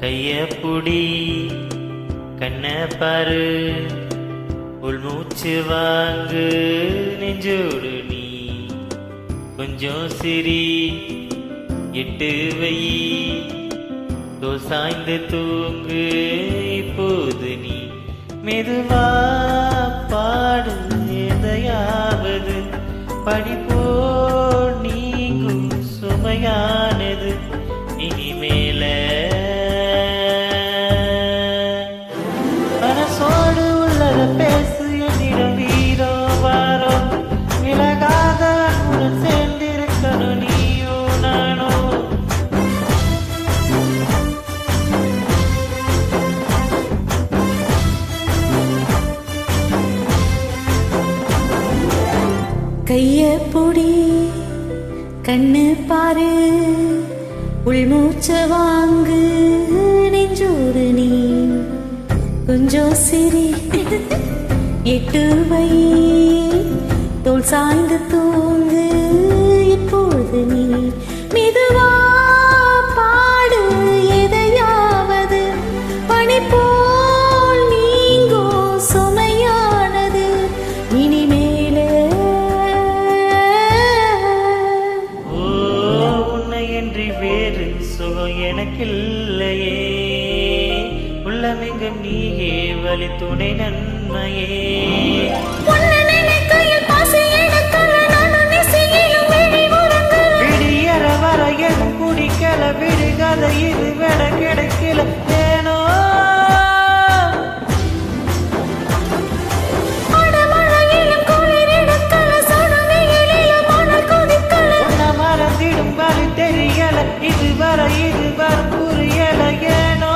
கைய புடி கண்ண பாரு உள்மூச்சு வாங்கு நெஞ்சோடு நீ கொஞ்சம் சிரி எட்டு வை தோல் சாய்ந்து தூங்கு இப்போது நீ மெதுவா பாடு எதையாவது படிப்போ நீங்கும் சுமையானது இனிமேல மனசோடு உள்ளத பேசு என்னிடம் வீரோ வாரோ விலகாத அன்புடன் சேர்ந்திருக்கணும் நீயோ நானோ கைய பொடி கண்ணு பாரு உள்மூச்ச வாங்கு நெஞ்சோடு நீ கொஞ்சம் சிரி எட்டு வை தோல் சாய்ந்து தூங்கு இப்போது நீ மெதுவா பாடு எதையாவது பனி போல் நீங்கும் சுமையானது இனிமேலே வேறு சுகம் எனக்கில்லையே உள்ளமெங்கும் நீயே வழி துணை நன்மையே விடியற வர எதுவும் குடிக்கல விடுகாத இது விட கிடைக்கல ஏனோ மறந்திடும் வழி தெரியல இது வர புரியல ஏனோ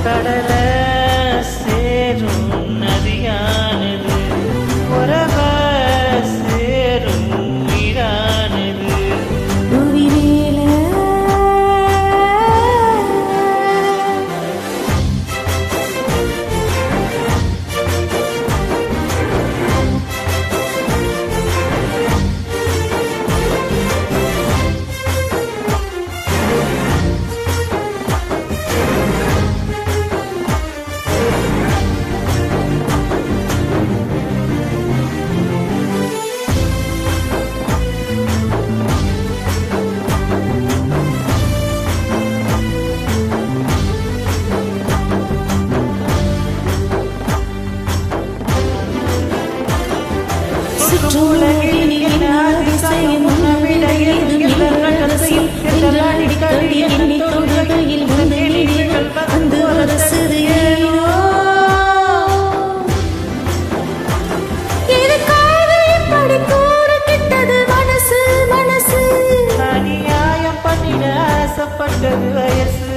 கடல சேரும் நதியானது உறவ சேரும் உயிரானது அநியாயம் பண்ணிட ஆசைப்பட்டது வயசு